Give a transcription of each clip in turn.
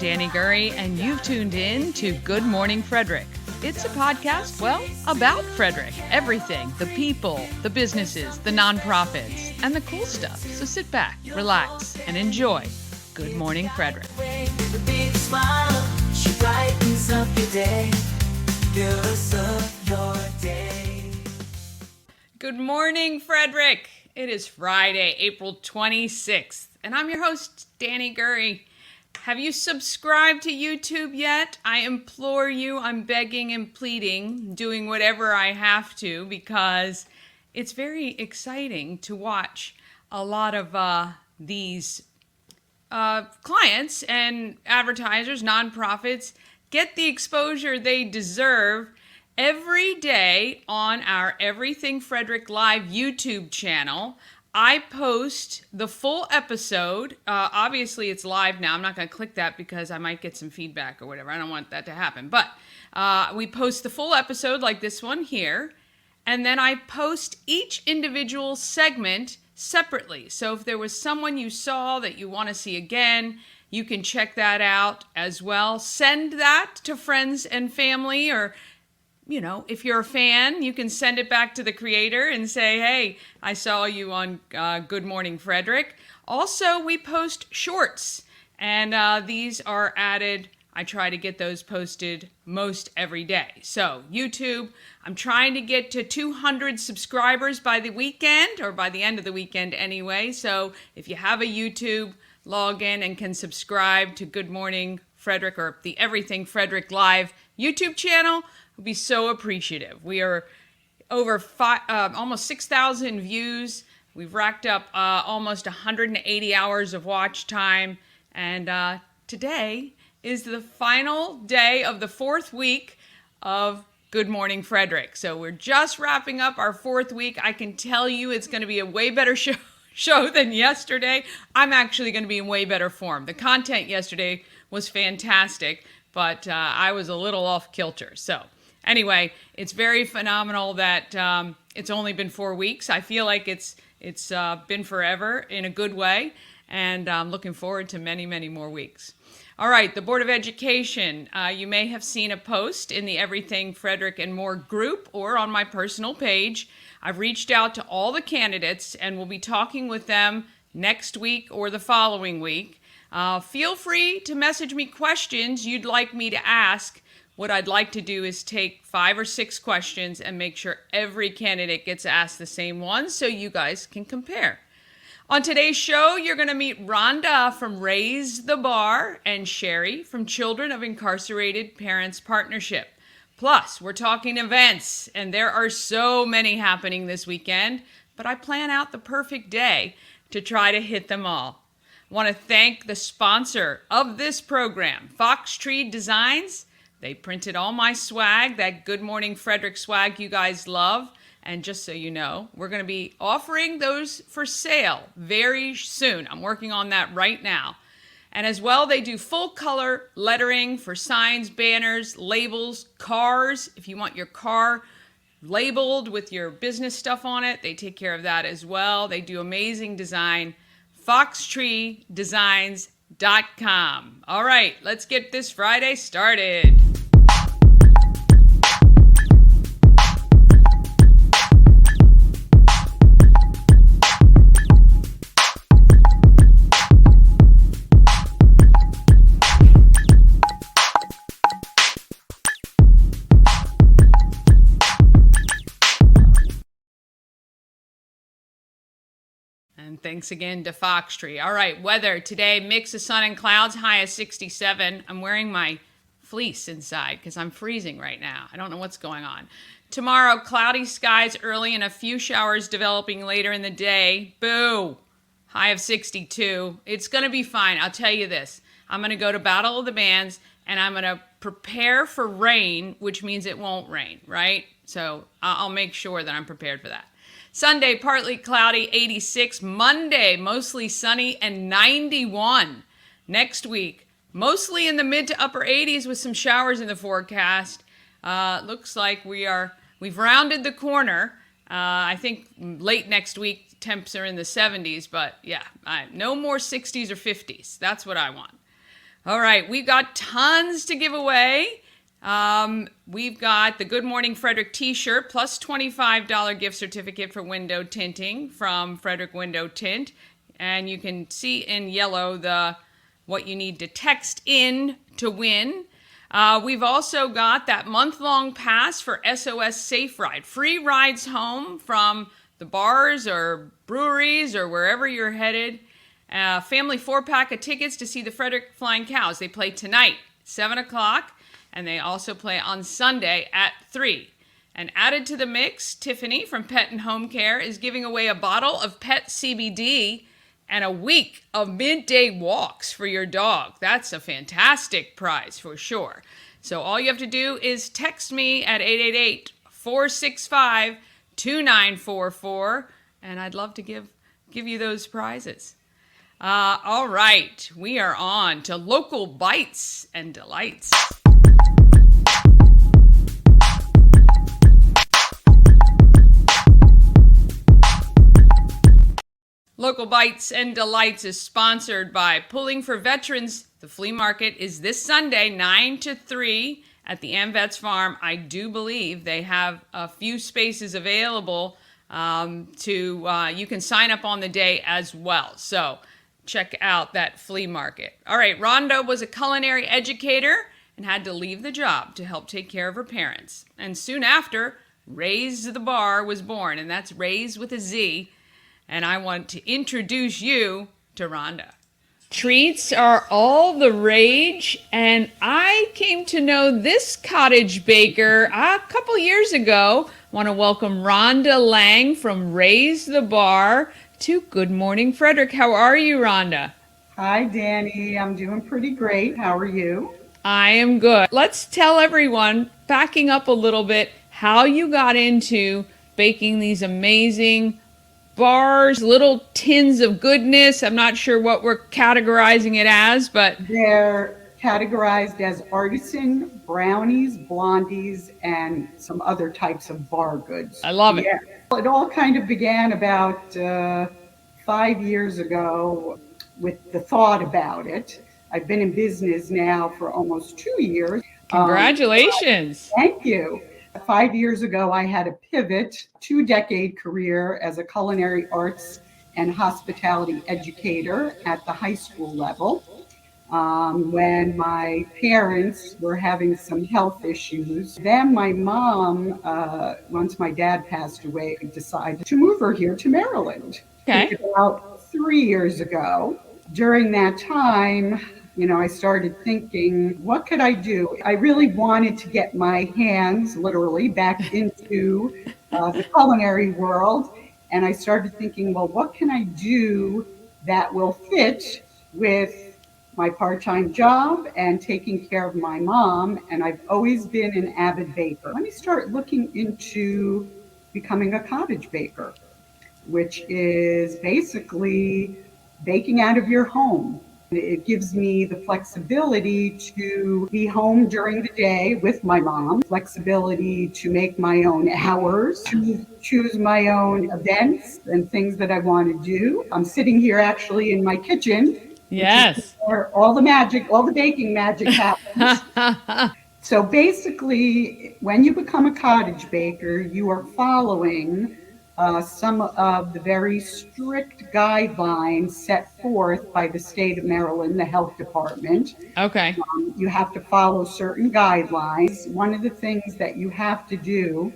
Danny Gurry, and you've tuned in to Good Morning Frederick. It's a podcast, well, about Frederick. Everything, the people, the businesses, the nonprofits, and the cool stuff. So sit back, relax, and enjoy Good Morning Frederick. Good morning, Frederick. It is Friday, April 26th, and I'm your host, Danny Gurry. Have you subscribed to YouTube yet? I implore you, I'm begging and pleading, doing whatever I have to, because it's very exciting to watch a lot of these clients and advertisers, nonprofits, get the exposure they deserve every day on our Everything Frederick Live YouTube channel. I post the full episode. Obviously, it's live now. I'm not going to click that because I might get some feedback or whatever. I don't want that to happen. But we post the full episode like this one here. And then I post each individual segment separately. So if there was someone you saw that you want to see again, you can check that out as well. Send that to friends and family, or you know, if you're a fan, you can send it back to the creator and say, hey, I saw you on Good Morning Frederick. Also, we post shorts, and these are added. I try to get those posted most every day. So YouTube, I'm trying to get to 200 subscribers by the weekend, or by the end of the weekend anyway. So if you have a YouTube, log in and can subscribe to Good Morning Frederick, or the Everything Frederick Live YouTube channel. We'll be so appreciative. We are over almost 6,000 views. We've racked up almost 180 hours of watch time. And today is the final day of the fourth week of Good Morning Frederick. So we're just wrapping up our fourth week. I can tell you it's going to be a way better show than yesterday. I'm actually going to be in way better form. The content yesterday was fantastic, but I was a little off kilter. So anyway, it's very phenomenal that it's only been 4 weeks. I feel like it's been forever in a good way, and I'm looking forward to many, many more weeks. All right, the Board of Education. You may have seen a post in the Everything Frederick and More group or on my personal page. I've reached out to all the candidates, and we'll be talking with them next week or the following week. Feel free to message me questions you'd like me to ask. What I'd like to do is take 5 or 6 questions and make sure every candidate gets asked the same ones so you guys can compare. On today's show, you're going to meet Rhonda from Raise the Bar and Sherry from Children of Incarcerated Parents Partnership. Plus, we're talking events, and there are so many happening this weekend, but I plan out the perfect day to try to hit them all. I want to thank the sponsor of this program, Fox Tree Designs. They printed all my swag, that Good Morning Frederick swag you guys love. And just so you know, we're going to be offering those for sale very soon. I'm working on that right now. And as well, they do full color lettering for signs, banners, labels, cars. If you want your car labeled with your business stuff on it, they take care of that as well. They do amazing design. FoxTreeDesigns.com. All right, let's get this Friday started. And thanks again to Fox Tree. All right, weather today, mix of sun and clouds, high of 67. I'm wearing my fleece inside because I'm freezing right now. I don't know what's going on. Tomorrow, cloudy skies early and a few showers developing later in the day. Boo! High of 62. It's going to be fine. I'll tell you this. I'm going to go to Battle of the Bands, and I'm going to prepare for rain, which means it won't rain, right? So I'll make sure that I'm prepared for that. Sunday, partly cloudy, 86. Monday, mostly sunny and 91. Next week, mostly in the mid to upper 80s with some showers in the forecast. Looks like we've rounded the corner. I think late next week, temps are in the 70s, but yeah, no more 60s or 50s. That's what I want. All right, we've got tons to give away. We've got the Good Morning Frederick t-shirt plus $25 gift certificate for window tinting from Frederick Window Tint. And you can see in yellow what you need to text in to win. We've also got that month-long pass for SOS Safe Ride. Free rides home from the bars or breweries or wherever you're headed. Family 4-pack of tickets to see the Frederick Flying Cows. They play tonight, 7 o'clock, and they also play on Sunday at 3. And added to the mix, Tiffany from Pet and Home Care is giving away a bottle of Pet CBD and a week of midday walks for your dog. That's a fantastic prize for sure. So all you have to do is text me at 888-465-2944, and I'd love to give you those prizes. All right, we are on to local bites and delights. Local Bites and Delights is sponsored by Pulling for Veterans. The flea market is this Sunday, 9 to 3 at the AmVets Farm. I do believe they have a few spaces available you can sign up on the day as well. So check out that flea market. All right, Rhonda was a culinary educator and had to leave the job to help take care of her parents. And soon after, Raise the Bar was born, and that's Raise with a Z. And I want to introduce you to Rhonda. Treats are all the rage, and I came to know this cottage baker a couple years ago. I want to welcome Rhonda Lang from Raise the Bar to Good Morning Frederick. How are you, Rhonda? Hi, Danny. I'm doing pretty great. How are you? I am good. Let's tell everyone, backing up a little bit, how you got into baking these amazing bars, little tins of goodness. I'm not sure what we're categorizing it as, but they're categorized as artisan brownies, blondies, and some other types of bar goods. I love it. Yeah. It all kind of began about 5 years ago with the thought about it. I've been in business now for almost 2 years. Congratulations. Thank you. 5 years ago, I had a pivot, 2-decade career as a culinary arts and hospitality educator at the high school level. When my parents were having some health issues, then my mom, once my dad passed away, decided to move her here to Maryland. Okay. About 3 years ago. During that time, I started thinking, what could I do? I really wanted to get my hands, literally, back into the culinary world. And I started thinking, well, what can I do that will fit with my part-time job and taking care of my mom? And I've always been an avid baker. Let me start looking into becoming a cottage baker, which is basically baking out of your home. It gives me the flexibility to be home during the day with my mom, flexibility to make my own hours, to choose my own events and things that I want to do. I'm sitting here actually in my kitchen. Yes. Where all the baking magic happens. So basically, when you become a cottage baker, you are following some of the very strict guidelines set forth by the state of Maryland, the health department. Okay. You have to follow certain guidelines. One of the things that you have to do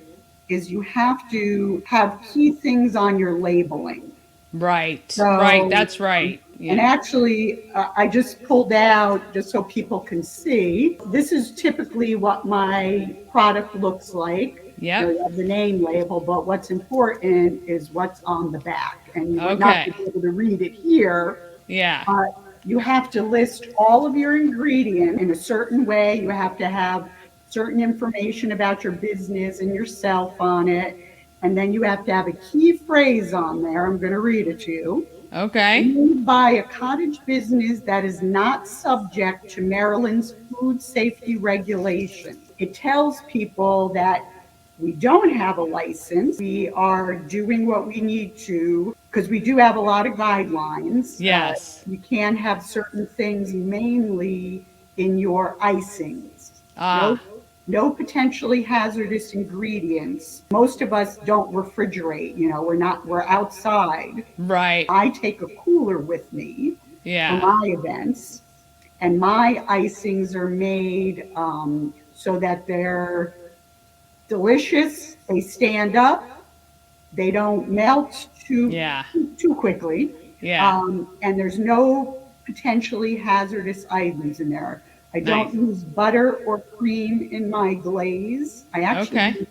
is you have to have key things on your labeling. Right. So, right. That's right. Yeah. And actually, I just pulled out, just so people can see, this is typically what my product looks like. Yeah. You have the name label, but what's important is what's on the back. And you would not be able to read it here. Yeah. You have to list all of your ingredients in a certain way. You have to have certain information about your business and yourself on it. And then you have to have a key phrase on there. I'm going to read it to you. Okay. Owned by a cottage business that is not subject to Maryland's food safety regulations. It tells people that we don't have a license. We are doing what we need to because we do have a lot of guidelines. Yes. You can have certain things mainly in your icings. No, Ah, no potentially hazardous ingredients. Most of us don't refrigerate, we're outside. right. I take a cooler with me for Yeah. my events, and my icings are made so that they're delicious, they stand up, they don't melt Yeah. too quickly, Yeah. and there's no potentially hazardous items in there. I Nice. don't use butter or cream in my glaze. I actually Okay. use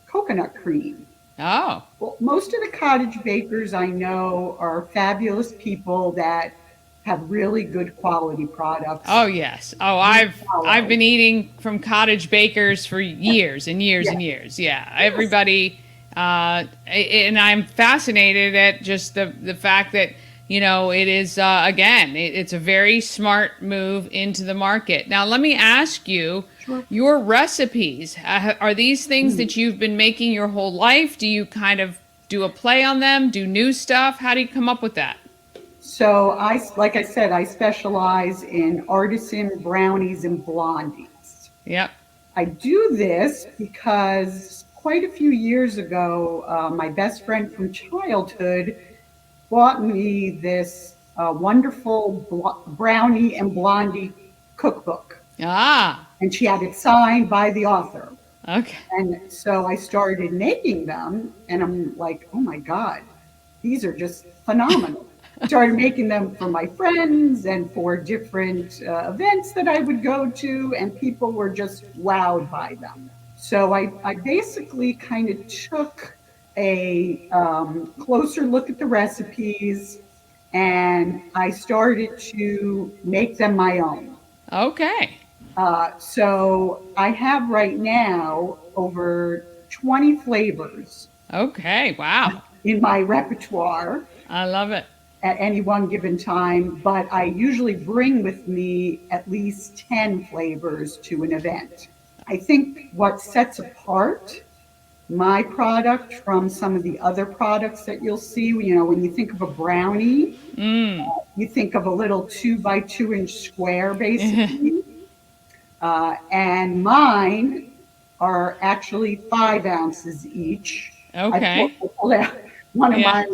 coconut cream. Oh. Well, most of the cottage bakers I know are fabulous people that have really good quality products. Oh yes. Oh, You I've follow. been eating from cottage bakers for years and years Yes, and years. Yeah. yes, Everybody and I'm fascinated at just the fact that it is again it's a very smart move into the market. Now let me ask you, sure. your recipes, are these things Mm. that you've been making your whole life? Do you kind of do a play on them? Do new stuff? How do you come up with that? So like I said, I specialize in artisan brownies and blondies. Yep. I do this because quite a few years ago, my best friend from childhood bought me this wonderful brownie and blondie cookbook, Ah. and she had it signed by the author. Okay. And so I started making them, and I'm like, oh my God, these are just phenomenal. Started making them for my friends and for different events that I would go to, and people were just wowed by them. So I basically kind of took a closer look at the recipes, and I started to make them my own. Okay. So I have right now over 20 flavors Okay. Wow. in my repertoire I love it. at any one given time, but I usually bring with me at least 10 flavors to an event. I think what sets apart my product from some of the other products that you'll see, when you think of a brownie, Mm. you think of a little 2 by 2 inch square, basically. And mine are actually 5 ounces each. Okay. I pulled out one of Yeah.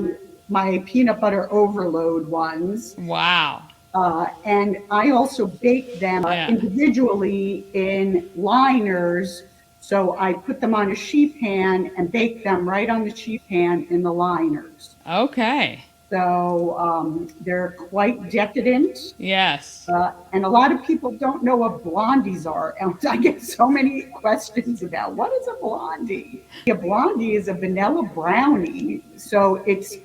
my peanut butter overload ones. Wow. And I also bake them Yeah. individually in liners. So I put them on a sheet pan and bake them right on the sheet pan in the liners. Okay. So they're quite decadent. Yes. And a lot of people don't know what blondies are. And I get so many questions about what is a blondie? A blondie is a vanilla brownie. So it's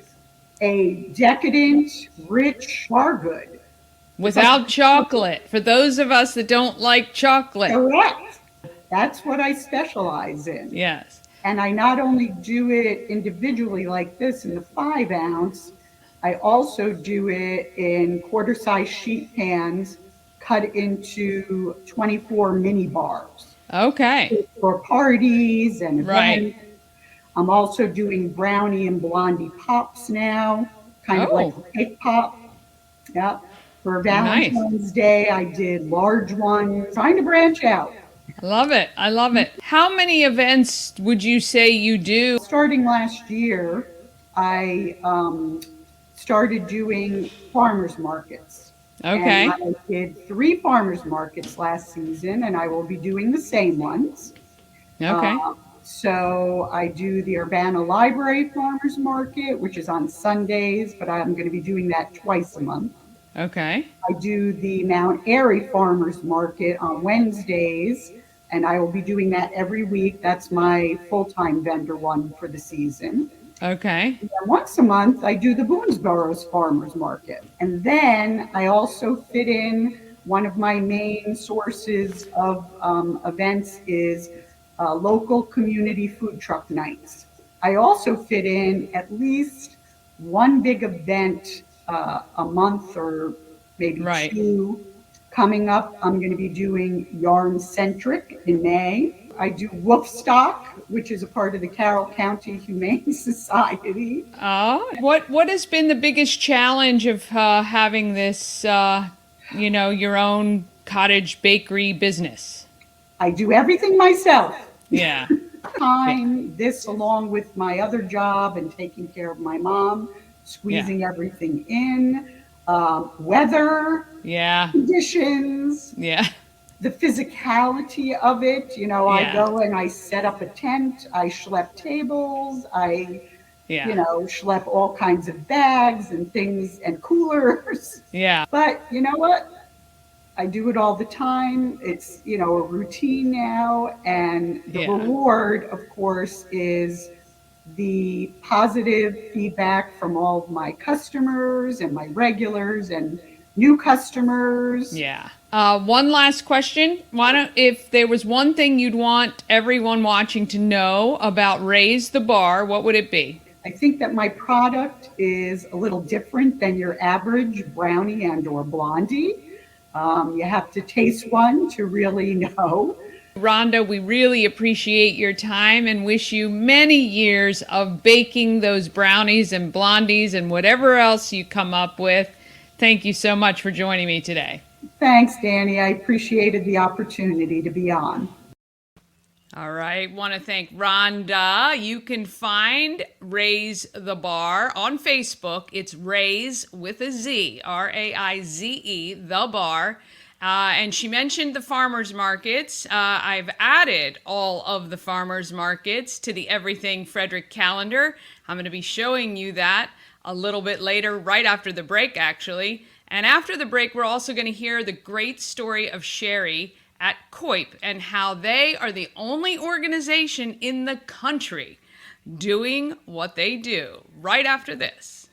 a decadent, rich bar good. It's like, Without chocolate. For those of us that don't like chocolate. correct. That's what I specialize in. Yes. And I not only do it individually like this in the 5 ounce, I also do it in quarter size sheet pans cut into 24 mini bars Okay. for parties and Right. events. I'm also doing brownie and blondie pops now, kind of like Oh, a cake pop. Yeah. For nice. Valentine's Day, I did large ones, trying to branch out. I love it. I love it. How many events would you say you do? Starting last year, I started doing farmers markets. And Okay. I did 3 farmers markets last season, and I will be doing the same ones. Okay. Uh, so I do the Urbana Library Farmers Market, which is on Sundays, but I'm going to be doing that twice a month. Okay. I do the Mount Airy Farmers Market on Wednesdays, and I will be doing that every week. That's my full-time vendor one for the season. Okay. And once a month, I do the Boonesboro's Farmers Market. And then I also fit in one of my main sources of events is local community food truck nights. I also fit in at least one big event a month or maybe Right. 2. Coming up, I'm going to be doing Yarn Centric in May. I do wolf stock, which is a part of the Carroll County Humane Society. What has been the biggest challenge of having this, your own cottage bakery business? I do everything myself. Yeah. Yeah. Time, this along with my other job and taking care of my mom, Yeah. squeezing everything in, weather, Yeah. conditions, Yeah. the physicality of it. I Yeah. go and I set up a tent, I schlep tables, I Yeah. schlep all kinds of bags and things and coolers. Yeah. But you know what? I do it all the time. It's, a routine now. And the Yeah. reward, of course, is the positive feedback from all of my customers and my regulars and new customers. Yeah. One last question. If there was one thing you'd want everyone watching to know about Raise the Bar, what would it be? I think that my product is a little different than your average brownie and or blondie. You have to taste one to really know. Rhonda, we really appreciate your time and wish you many years of baking those brownies and blondies and whatever else you come up with. Thank you so much for joining me today. Thanks, Danny. I appreciated the opportunity to be on. All right. Want to thank Rhonda. You can find Raise the Bar on Facebook. It's Raise with a Z, Raize, the bar. And she mentioned the farmers markets. I've added all of the farmers markets to the Everything Frederick calendar. I'm going to be showing you that a little bit later, right after the break, actually. And after the break, we're also going to hear the great story of Sherry at COIP and how they are the only organization in the country doing what they do right after this.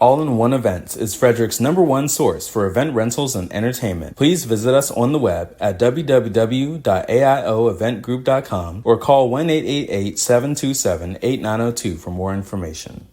All-in-One Events is Frederick's #1 source for event rentals and entertainment. Please visit us on the web at www.aioeventgroup.com or call 1-888-727-8902 for more information.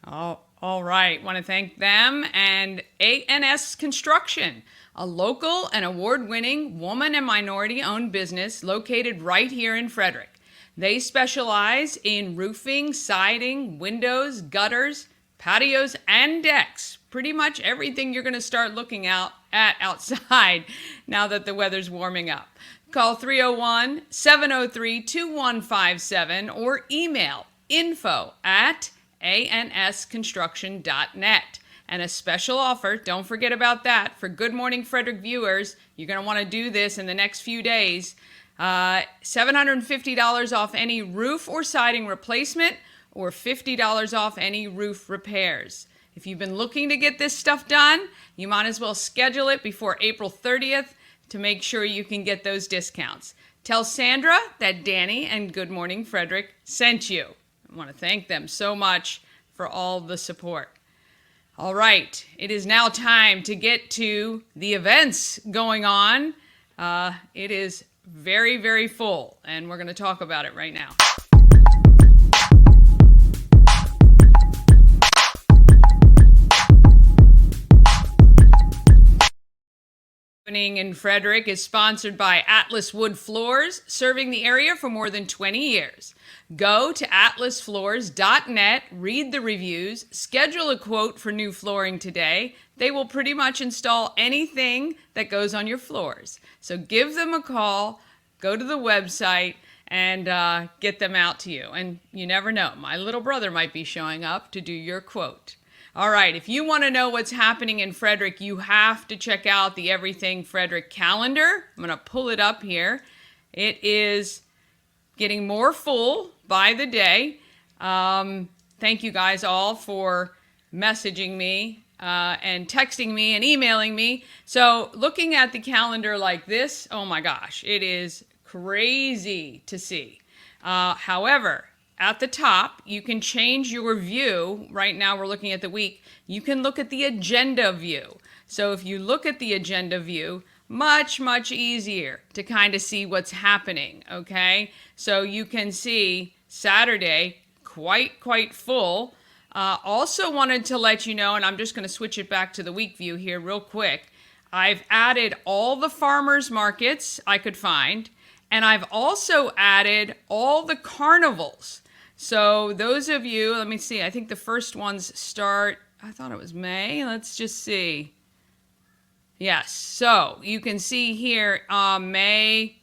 All right. Want to thank them and A&S Construction, a local and award-winning woman and minority-owned business located right here in Frederick. They specialize in roofing, siding, windows, gutters, patios, and decks. Pretty much everything you're going to start looking at outside now that the weather's warming up. Call 301-703-2157 or email info@ansconstruction.net. And a special offer, don't forget about that, for Good Morning Frederick viewers. You're going to want to do this in the next few days. $750 off any roof or siding replacement or $50 off any roof repairs. If you've been looking to get this stuff done, you might as well schedule it before April 30th to make sure you can get those discounts. Tell Sandra that Danny and Good Morning Frederick sent you. I want to thank them so much for all the support. All right, it is now time to get to the events going on. It is very, very full, and we're going to talk about it right now. Opening in Frederick is sponsored by Atlas Wood Floors, serving the area for more than 20 years. Go to atlasfloors.net, read the reviews, schedule a quote for new flooring today. They will pretty much install anything that goes on your floors. So give them a call, go to the website, and get them out to you. And you never know, my little brother might be showing up to do your quote. All right, if you want to know what's happening in Frederick, you have to check out the Everything Frederick calendar. I'm going to pull it up here. It is getting more full by the day. Thank you guys all for messaging me and texting me and emailing me. So looking at the calendar like this, oh my gosh, it is crazy to see. However, at the top, you can change your view. Right now we're looking at the week. You can look at the agenda view. So if you look at the agenda view, much, much easier to kind of see what's happening, okay? So you can see Saturday, quite full. Also wanted to let you know, and I'm just going to switch it back to the week view here real quick. I've added all the farmers markets I could find, and I've also added all the carnivals. So those of you, let me see, I think the first ones start, I thought it was May. Let's just see. Yes, so you can see here May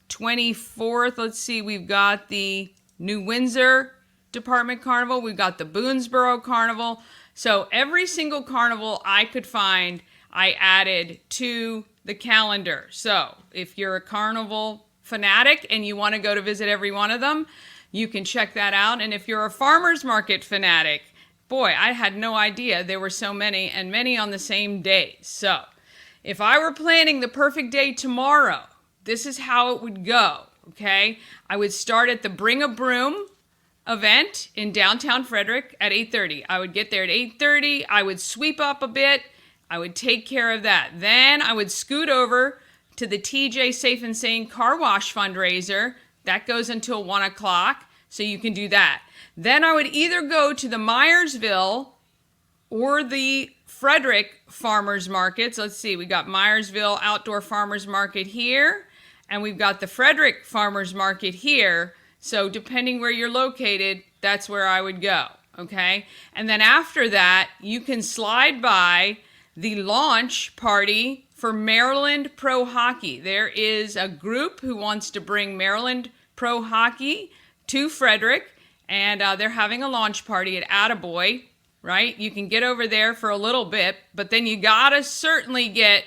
24th. Let's see, we've got the New Windsor Department Carnival. We've got the Boonesboro Carnival. So every single carnival I could find, I added to the calendar. So if you're a carnival fanatic and you want to go to visit every one of them, you can check that out. And if you're a farmer's market fanatic, boy, I had no idea there were so many, and many on the same day. So if I were planning the perfect day tomorrow, this is how it would go, okay? I would start at the Bring a Broom event in downtown Frederick at 8:30. I would get there at 8:30. I would sweep up a bit. I would take care of that. Then I would scoot over to the TJ Safe and Sane Car Wash fundraiser. That goes until 1 o'clock, so you can do that. Then I would either go to the Myersville or the Frederick farmers markets. Let's see, we got Myersville Outdoor Farmers Market here, and we've got the Frederick Farmers Market here. So depending where you're located, that's where I would go, okay? And then after that, you can slide by the launch party for Maryland Pro Hockey. There is a group who wants to bring Maryland Pro Hockey to Frederick, and they're having a launch party at Attaboy, right? You can get over there for a little bit, but then you gotta certainly get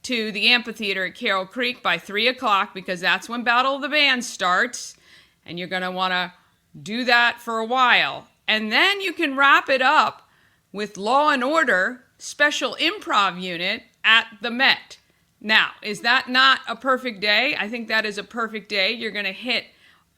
to the amphitheater at Carroll Creek by 3 o'clock, because that's when Battle of the Bands starts, and you're gonna wanna do that for a while. And then you can wrap it up with Law and Order Special Improv Unit at the Met. Now, is that not a perfect day? I think that is a perfect day. You're gonna hit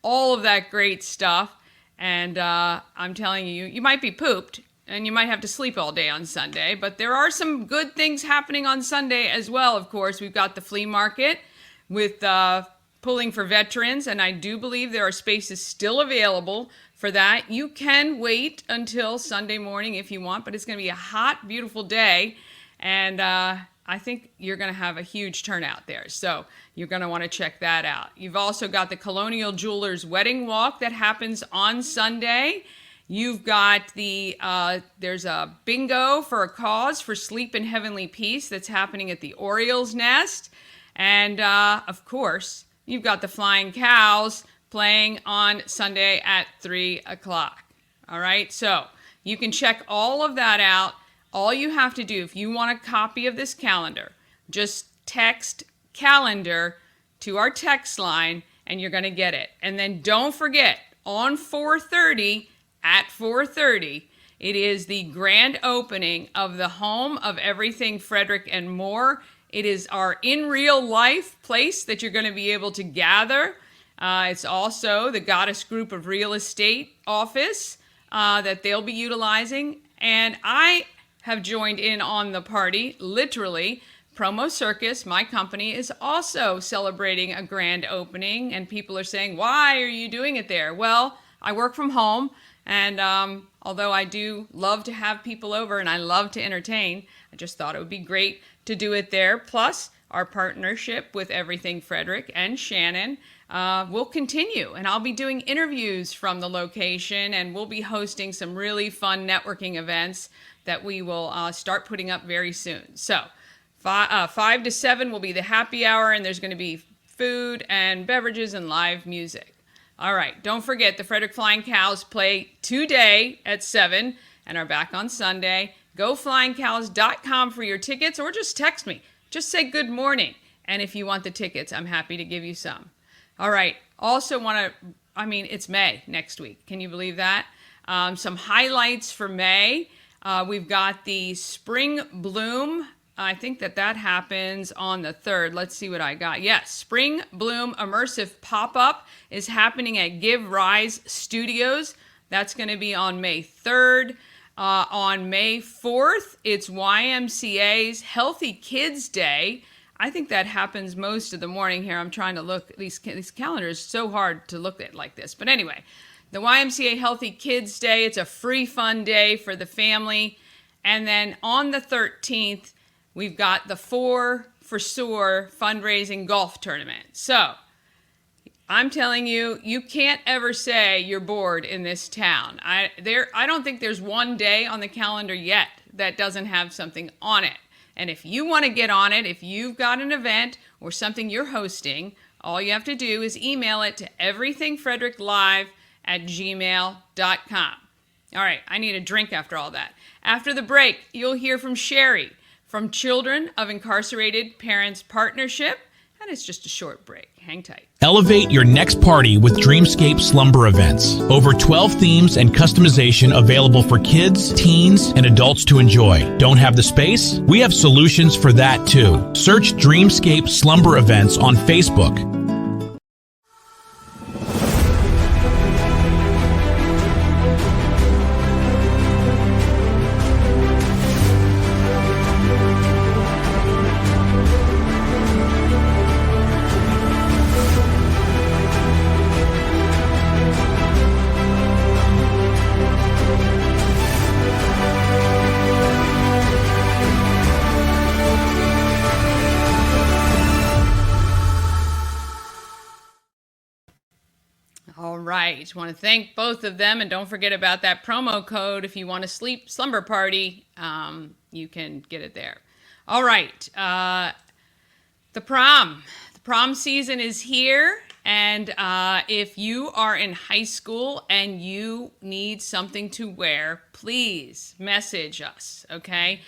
all of that great stuff, and I'm telling you, you might be pooped, and you might have to sleep all day on Sunday, but there are some good things happening on Sunday as well, of course. We've got the flea market with pulling for veterans, and I do believe there are spaces still available for that. You can wait until Sunday morning if you want, but it's going to be a hot, beautiful day, and I think you're going to have a huge turnout there, so you're going to want to check that out. You've also got the Colonial Jewelers Wedding Walk that happens on Sunday. You've got there's a bingo for a cause for sleep and heavenly peace that's happening at the Orioles Nest. And, of course, you've got the Flying Cows playing on Sunday at 3 o'clock. All right, so you can check all of that out. All you have to do, if you want a copy of this calendar, just text calendar to our text line and you're going to get it. And then don't forget, on 4:30, at 4:30, it is the grand opening of the home of everything Frederick and more. It is our in real life place that you're going to be able to gather. It's also the Goddess Group of Real Estate office that they'll be utilizing. And I have joined in on the party, literally. Promo Circus, my company, is also celebrating a grand opening, and people are saying, why are you doing it there? Well, I work from home, and although I do love to have people over and I love to entertain, I just thought it would be great to do it there. Plus, our partnership with Everything Frederick and Shannon will continue, and I'll be doing interviews from the location, and we'll be hosting some really fun networking events that we will start putting up very soon. So 5 to 7 will be the happy hour, and there's going to be food and beverages and live music. All right, don't forget the Frederick Flying Cows play today at 7 and are back on Sunday. Go flyingcows.com for your tickets, or just text me. Just say good morning, and if you want the tickets, I'm happy to give you some. All right, also it's May next week. Can you believe that? Some highlights for May. We've got the Spring Bloom. I think that happens on the 3rd. Let's see what I got. Yes, Spring Bloom Immersive Pop-Up is happening at Give Rise Studios. That's going to be on May 3rd. On May 4th, it's YMCA's Healthy Kids Day. I think that happens most of the morning here. I'm trying to look, these calendars, so hard to look at like this. But anyway, the YMCA Healthy Kids Day, it's a free fun day for the family. And then on the 13th, we've got the 4 for SOAR fundraising golf tournament. So I'm telling you, you can't ever say you're bored in this town. I don't think there's one day on the calendar yet that doesn't have something on it. And if you want to get on it, if you've got an event or something you're hosting, all you have to do is email it to everythingfredericklive@gmail.com. All right, I need a drink after all that. After the break, you'll hear from Sherry from Children of Incarcerated Parents Partnership, and it's just a short break. Hang tight. Elevate your next party with Dreamscape Slumber Events. Over 12 themes and customization available for kids, teens, and adults to enjoy. Don't have the space? We have solutions for that too. Search Dreamscape Slumber Events on Facebook. All right. I want to thank both of them, and don't forget about that promo code. If you want to slumber party, you can get it there. All right. The prom season is here, and if you are in high school and you need something to wear, please message us, okay?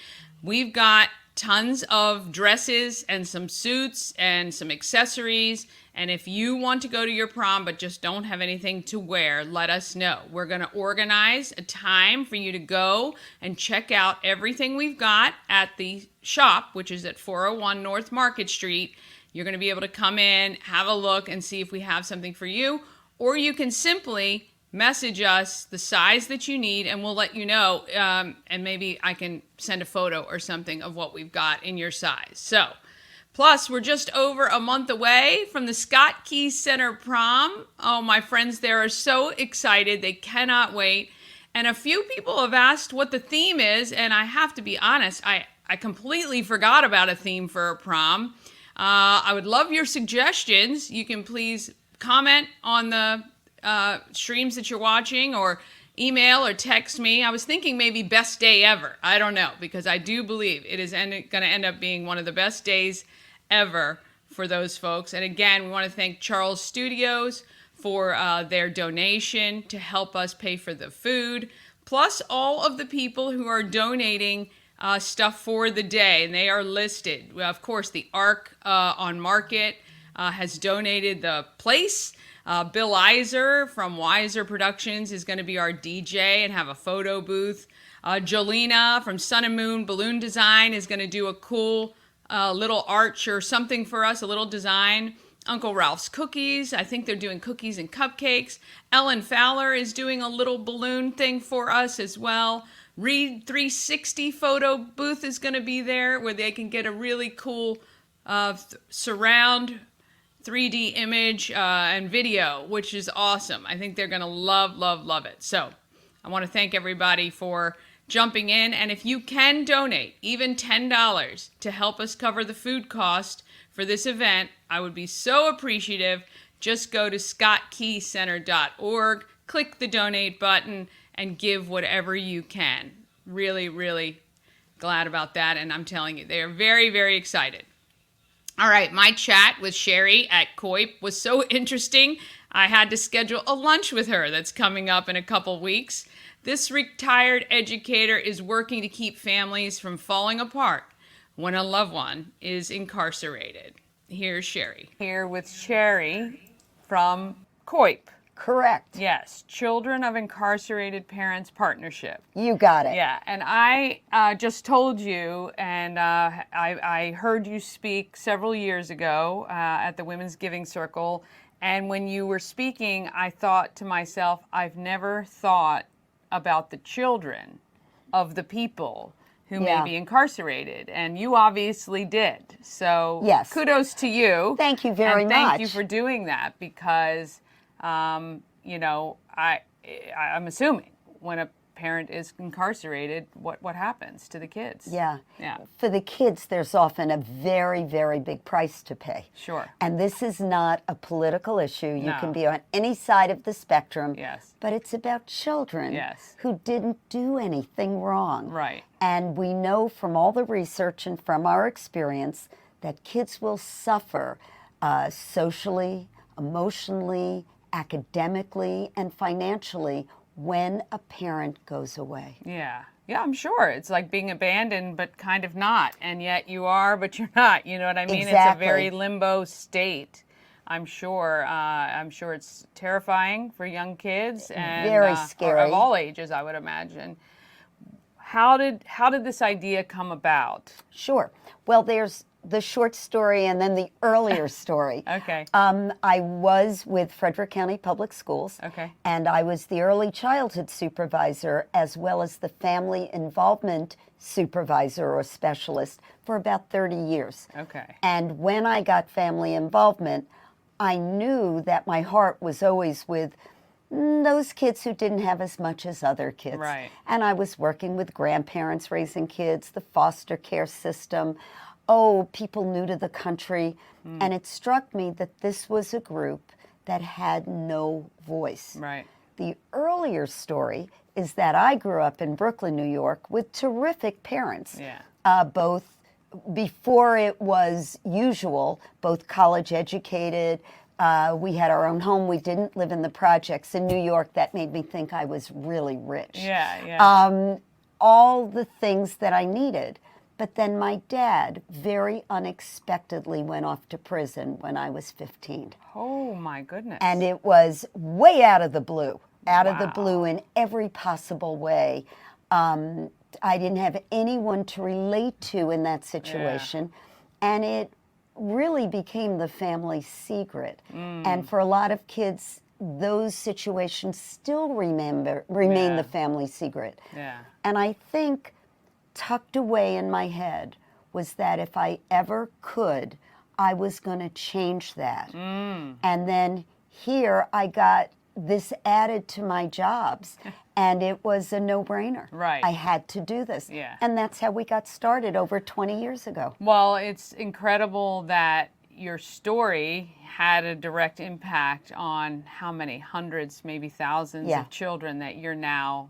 We've got tons of dresses and some suits and some accessories. And if you want to go to your prom but just don't have anything to wear, let us know. We're going to organize a time for you to go and check out everything we've got at the shop, which is at 401 North Market Street. You're going to be able to come in, have a look, and see if we have something for you. Or you can simply message us the size that you need, and we'll let you know. And maybe I can send a photo or something of what we've got in your size. So, plus, we're just over a month away from the Scott Key Center prom. Oh, my friends there are so excited. They cannot wait. And a few people have asked what the theme is, and I have to be honest, I completely forgot about a theme for a prom. I would love your suggestions. You can please comment on the streams that you're watching, or email or text me. I was thinking maybe best day ever. I don't know, because I do believe it is going to end up being one of the best days ever for those folks. And again, we want to thank Charles Studios for their donation to help us pay for the food, plus all of the people who are donating stuff for the day, and they are listed. Well, of course, the Arc on Market has donated the place. Bill Iser from Wiser Productions is going to be our DJ and have a photo booth. Jolena from Sun and Moon Balloon Design is going to do a cool little arch or something for us, a little design. Uncle Ralph's Cookies, I think they're doing cookies and cupcakes. Ellen Fowler is doing a little balloon thing for us as well. Read 360 photo booth is going to be there, where they can get a really cool surround 3D image and video, which is awesome. I think they're going to love, love, love it. So I want to thank everybody for jumping in. And if you can donate even $10 to help us cover the food cost for this event, I would be so appreciative. Just go to scottkeycenter.org, click the donate button, and give whatever you can. Really, really glad about that. And I'm telling you, they are very, very excited. All right, my chat with Sherry at COIP was so interesting. I had to schedule a lunch with her that's coming up in a couple weeks. This retired educator is working to keep families from falling apart when a loved one is incarcerated. Here's Sherry. Here with Sherry from COIP. Correct. Yes, Children of Incarcerated Parents Partnership. You got it. Yeah, and I just told you, and I heard you speak several years ago at the Women's Giving Circle, and when you were speaking, I thought to myself, I've never thought about the children of the people who may be incarcerated, and you obviously did. So Yes. kudos to you. Thank you very and much. Thank you for doing that because, you know, I'm assuming when a parent is incarcerated, what happens to the kids? Yeah. Yeah. For the kids, there's often a very, very big price to pay. Sure. And this is not a political issue. You No. can be on any side of the spectrum. Yes. But it's about children Yes. who didn't do anything wrong. Right. And we know from all the research and from our experience that kids will suffer socially, emotionally, academically, and financially when a parent goes away. Yeah. Yeah, I'm sure. It's like being abandoned, but kind of not. And yet you are, but you're not. You know what I mean? Exactly. It's a very limbo state. I'm sure. I'm sure it's terrifying for young kids and Very scary. of all ages, I would imagine. How did this idea come about? Sure. Well, there's the short story and then the earlier story. Okay. I was with Frederick County Public Schools. Okay. And I was the early childhood supervisor as well as the family involvement supervisor or specialist for about 30 years. Okay. And when I got family involvement, I knew that my heart was always with those kids who didn't have as much as other kids. Right. And I was working with grandparents raising kids, the foster care system, people new to the country. And it struck me that this was a group that had no voice. Right. The earlier story is that I grew up in Brooklyn, New York, with terrific parents. Yeah. Both before it was usual, both college educated. We had our own home. We didn't live in the projects in New York. That made me think I was really rich. Yeah, yeah. All the things that I needed. But then my dad very unexpectedly went off to prison when I was 15. Oh, my goodness. And it was way out of the blue, of the Wow. blue in every possible way. I didn't have anyone to relate to in that situation. And it really became the family secret. And for a lot of kids, those situations still remain Yeah. the family secret. Yeah. And I think tucked away in my head was that if I ever could, I was going to change that. And then here I got this added to my jobs, and it was a no-brainer. Right. I had to do this. Yeah. And that's how we got started over 20 years ago. Well, it's incredible that your story had a direct impact on how many hundreds, maybe thousands Yeah. of children that you're now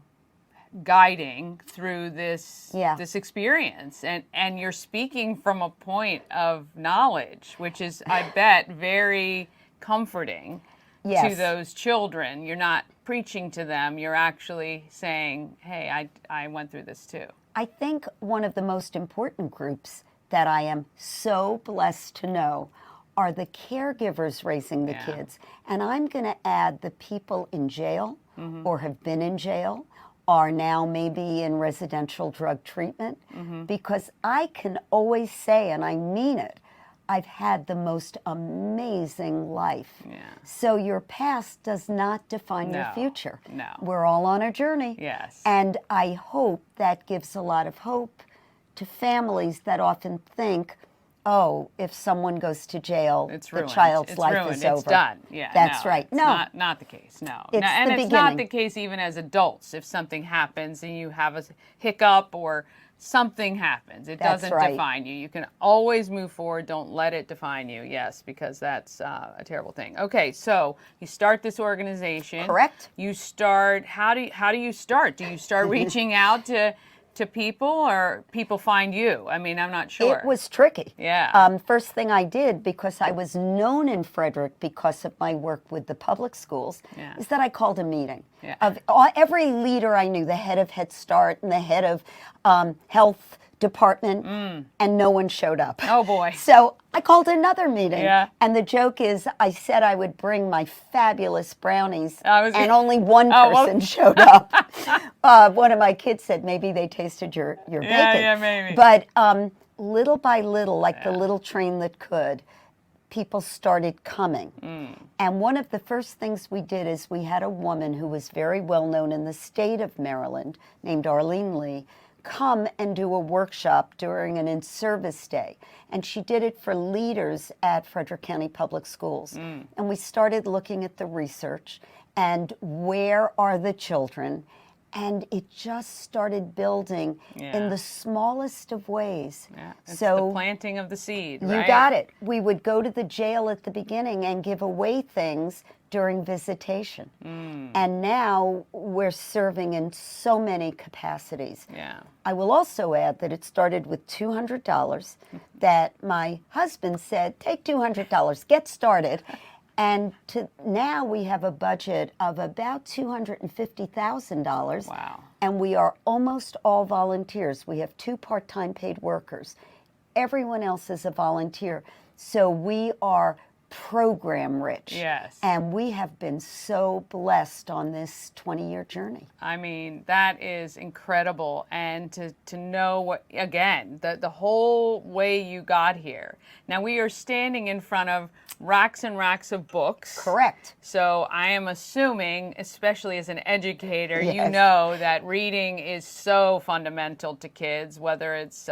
guiding through this this experience, and you're speaking from a point of knowledge, which is, I bet, very comforting Yes. to those children. You're not preaching to them, you're actually saying, hey, I went through this too. I think one of the most important groups that I am so blessed to know are the caregivers raising the Yeah. kids. And I'm going to add the people in jail or have been in jail, are now maybe in residential drug treatment, because I can always say, and I mean it, I've had the most amazing life. Yeah. So your past does not define your No, future. no. We're all on a journey. Yes. And I hope that gives a lot of hope to families that often think, oh, if someone goes to jail, It's the ruined. child's It's life ruined. is It's over. done. Yeah, That's no, right. It's No, not the case. No, It's no, and the it's not beginning. the case even as adults. If something happens and you have a hiccup or something happens, it That's doesn't right. define you. You can always move forward. Don't let it define you. Yes, because that's a terrible thing. Okay, so you start this organization. Correct. You start. How do you start? Do you start reaching out to people, or people find you? I mean, I'm not sure. It was tricky. Yeah. First thing I did, because I was known in Frederick because of my work with the public schools, Yeah. is that I called a meeting Yeah. of every leader I knew, the head of Head Start and the head of health department, and no one showed up. Oh, boy. So I called another meeting. Yeah. And the joke is I said I would bring my fabulous brownies, and only one Oh, well- person showed up. One of my kids said, maybe they tasted your bacon. yeah, maybe. But little by little, like the little train that could, people started coming. And one of the first things we did is we had a woman who was very well known in the state of Maryland, named Arlene Lee, come and do a workshop during an in-service day. And she did it for leaders at Frederick County Public Schools. And we started looking at the research and where are the children. And it just started building in the smallest of ways. Yeah. It's so the planting of the seed, you right? got it. We would go to the jail at the beginning and give away things during visitation. And now we're serving in so many capacities. Yeah. I will also add that it started with $200 that my husband said, take $200, get started. And now we have a budget of about $250,000. Wow. And we are almost all volunteers. We have 2 part-time paid workers. Everyone else is a volunteer. So we are program rich. Yes. And we have been so blessed on this 20-year journey. I mean, that is incredible. And to know what, again, the whole way you got here. Now, we are standing in front of racks and racks of books. Correct. So I am assuming, especially as an educator, you Yes. know that reading is so fundamental to kids, whether it's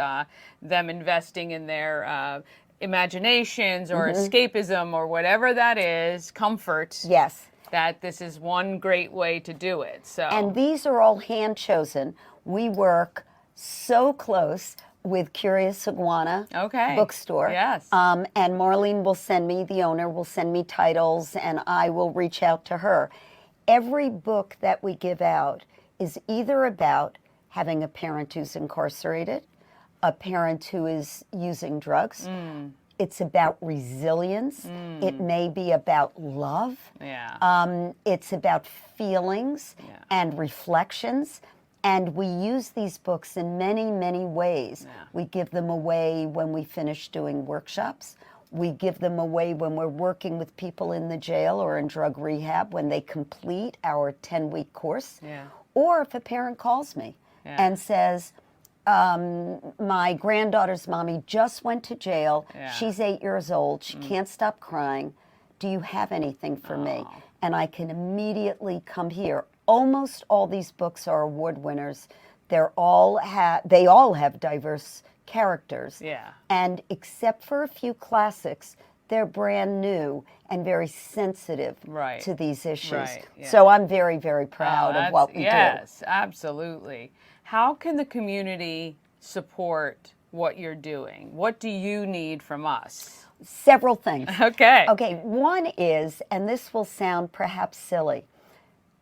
them investing in their imaginations or escapism or whatever that is, comfort. Yes. That this is one great way to do it. So And these are all hand chosen. We work so close with Curious Iguana Bookstore. Yes. And Marlene will send me, the owner will send me titles, and I will reach out to her. Every book that we give out is either about having a parent who's incarcerated, a parent who is using drugs. It's about resilience. It may be about love. Yeah. It's about feelings and reflections. And we use these books in many, many ways. We give them away when we finish doing workshops. We give them away when we're working with people in the jail or in drug rehab when they complete our 10-week course. Yeah. Or if a parent calls me and says, my granddaughter's mommy just went to jail. She's 8 years old. She can't stop crying. Do you have anything for me? And I can immediately come here. Almost all these books are award winners. They all have diverse characters. Yeah. And except for a few classics, they're brand new and very sensitive to these issues. Right, yeah. So I'm very, very proud of what we do. Yes, absolutely. How can the community support what you're doing? What do you need from us? Several things. Okay. Okay, one is, and this will sound perhaps silly,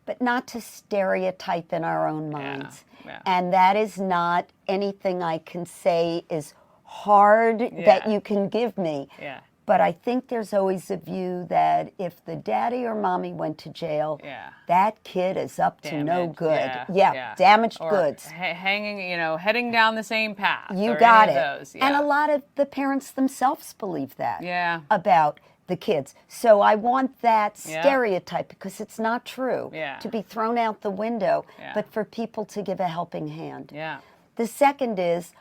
but not to stereotype in our own minds. Yeah. And that is not anything I can say is hard that you can give me. Yeah. But I think there's always a view that if the daddy or mommy went to jail, that kid is up to no good. Damaged or goods. Hanging, heading down the same path. You or got any it. Of those. And a lot of the parents themselves believe that about the kids. So I want that stereotype, because it's not true, to be thrown out the window, but for people to give a helping hand. Yeah. The second is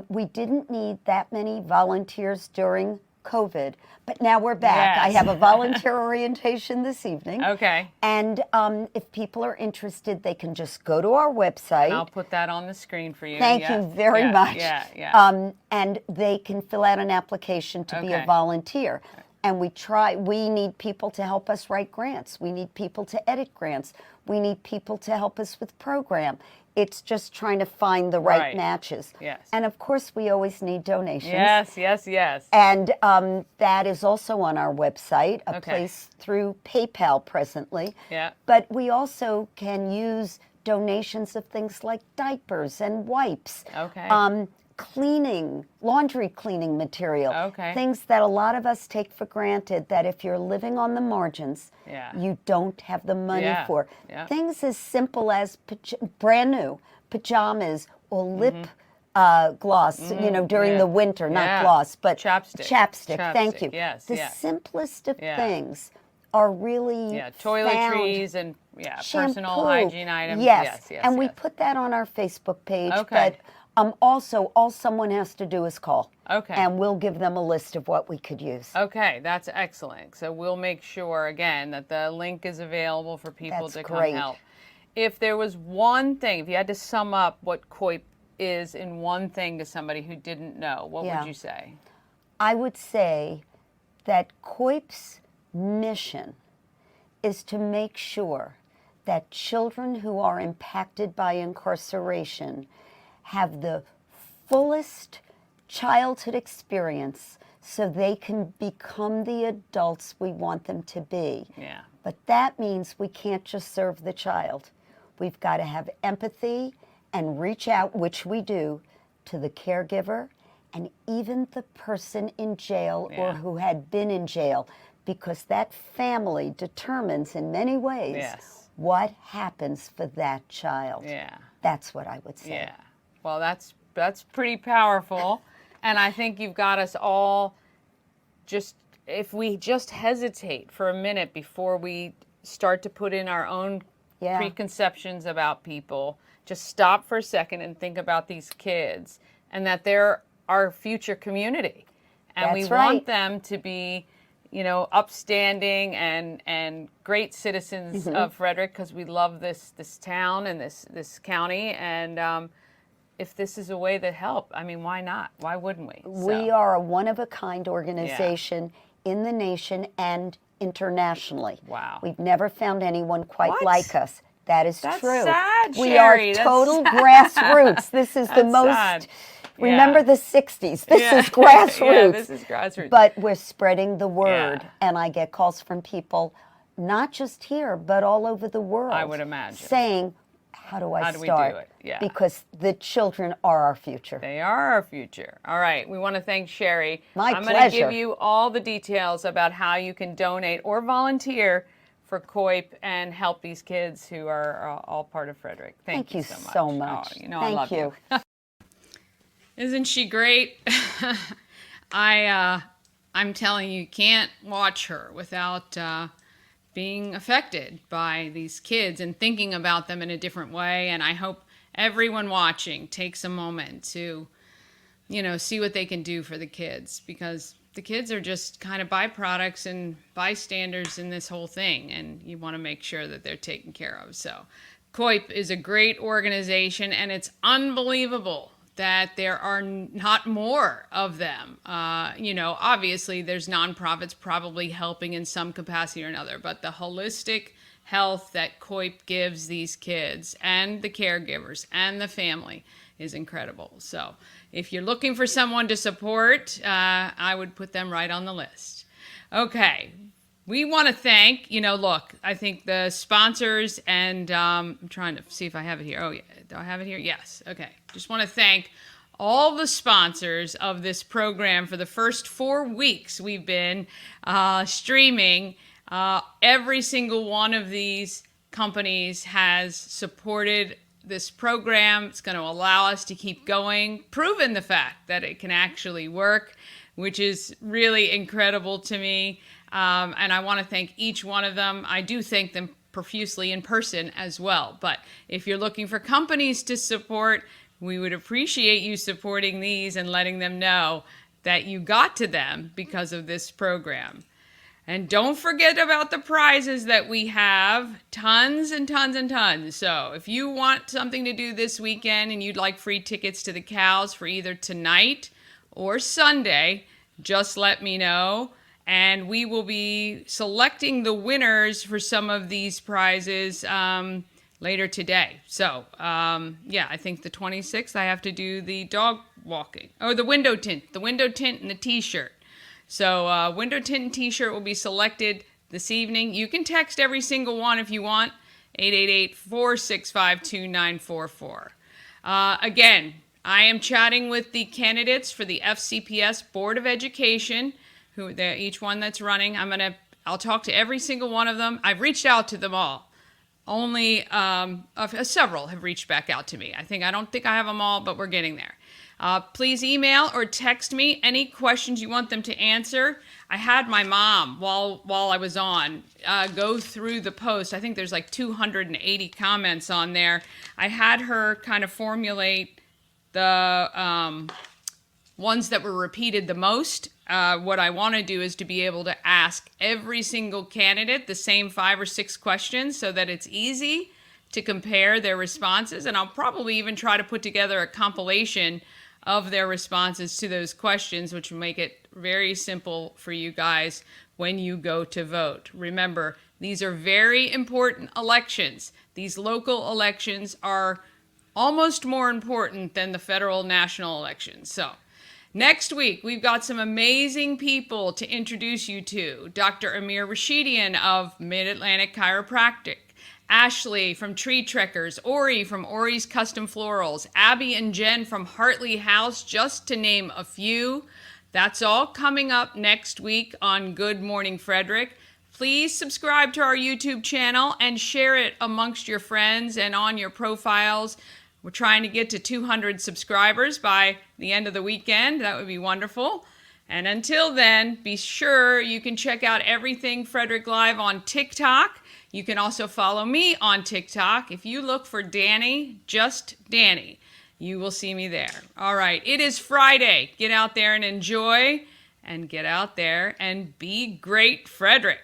we didn't need that many volunteers during COVID, but now we're back. Yes. I have a volunteer orientation this evening. Okay. And if people are interested, they can just go to our website. I'll put that on the screen for you. Thank you very much. Yeah. And they can fill out an application to be a volunteer. And we need people to help us write grants. We need people to edit grants. We need people to help us with program. It's just trying to find the right matches. Yes. And of course, we always need donations. Yes. And that is also on our website, a place through PayPal presently. Yeah. But we also can use donations of things like diapers and wipes. Okay. Cleaning, laundry cleaning material. Okay. Things that a lot of us take for granted, that if you're living on the margins, you don't have the money for. Yeah. Things as simple as brand new pajamas or lip gloss, during the winter, not gloss, but chapstick. Thank you. Yes. The simplest of things are really toiletries and shampoo. personal hygiene items. Yes. And we put that on our Facebook page. Okay. But also, all someone has to do is call. Okay. And we'll give them a list of what we could use. Okay, that's excellent. So we'll make sure, again, that the link is available for people to come help. If there was one thing, if you had to sum up what COIP is in one thing to somebody who didn't know, what Yeah. would you say? I would say that COIP's mission is to make sure that children who are impacted by incarceration have the fullest childhood experience so they can become the adults we want them to be. Yeah. But that means we can't just serve the child. We've got to have empathy and reach out, which we do, to the caregiver and even the person in jail or Yeah. who had been in jail, because that family determines in many ways Yes. what happens for that child. Yeah. That's what I would say. Yeah. Well, that's pretty powerful. And I think you've got us all just, if we just hesitate for a minute before we start to put in our own Yeah. preconceptions about people, just stop for a second and think about these kids and that they're our future community. And we That's want right. them to be, upstanding and great citizens Mm-hmm. of Frederick, because we love this town and this county. And if this is a way that help, I mean, why not? Why wouldn't we? We are a one-of-a-kind organization in the nation and internationally. Wow. We've never found anyone quite What? like us. That is That's true. sad, We Sherry. are That's total sad. grassroots. This is the That's most. sad. Remember Yeah. the 60s. This Yeah. is grassroots. Yeah, this is grassroots. But we're spreading the word. Yeah. And I get calls from people, not just here, but all over the world. I would imagine. Saying, how do I How do we start? do it? Yeah. Because the children are our future. They are our future. All right. We want to thank Sherry. My I'm going to pleasure. give you all the details about how you can donate or volunteer for COIP and help these kids who are all part of Frederick. Thank you so much. so much. Oh, I Thank love you. Isn't she great? I'm telling you, you can't watch her without being affected by these kids and thinking about them in a different way. And I hope everyone watching takes a moment to, see what they can do for the kids, because the kids are just kind of byproducts and bystanders in this whole thing. And you want to make sure that they're taken care of. So COIP is a great organization, and it's unbelievable that there are not more of them. Obviously there's nonprofits probably helping in some capacity or another, but the holistic health that COIP gives these kids and the caregivers and the family is incredible. So if you're looking for someone to support, I would put them right on the list. Okay. We want to thank, I think the sponsors, and I'm trying to see if I have it here. Oh, yeah. Do I have it here? Yes. Okay. Just want to thank all the sponsors of this program for the first 4 weeks we've been streaming. Every single one of these companies has supported this program. It's going to allow us to keep going, proven the fact that it can actually work, which is really incredible to me. And I want to thank each one of them. I do thank them profusely in person as well. But if you're looking for companies to support, we would appreciate you supporting these and letting them know that you got to them because of this program. And don't forget about the prizes that we have. Tons and tons and tons. So if you want something to do this weekend and you'd like free tickets to the Cows for either tonight or Sunday, just let me know. And we will be selecting the winners for some of these prizes later today. So, I think the 26th I have to do the dog walking. Or the window tint and the t-shirt. So window tint and t-shirt will be selected this evening. You can text every single one if you want, 888-465-2944. Again, I am chatting with the candidates for the FCPS Board of Education, each one that's running. I'll talk to every single one of them. I've reached out to them all. Only several have reached back out to me. I don't think I have them all, but we're getting there. Please email or text me any questions you want them to answer. I had my mom, while I was on, go through the post. I think there's like 280 comments on there. I had her kind of formulate the ones that were repeated the most. What I want to do is to be able to ask every single candidate the same 5 or 6 questions so that it's easy to compare their responses, and I'll probably even try to put together a compilation of their responses to those questions, which will make it very simple for you guys when you go to vote. Remember, these are very important elections. These local elections are almost more important than the federal national elections. So, next week, we've got some amazing people to introduce you to. Dr. Amir Rashidian of Mid-Atlantic Chiropractic, Ashley from Tree Trekkers, Ori from Ori's Custom Florals, Abby and Jen from Hartley House, just to name a few. That's all coming up next week on Good Morning Frederick. Please subscribe to our YouTube channel and share it amongst your friends and on your profiles. We're trying to get to 200 subscribers by the end of the weekend. That would be wonderful. And until then, be sure you can check out everything Frederick Live on TikTok. You can also follow me on TikTok. If you look for Danny, just Danny, you will see me there. All right, it is Friday. Get out there and enjoy, and get out there and be great, Frederick.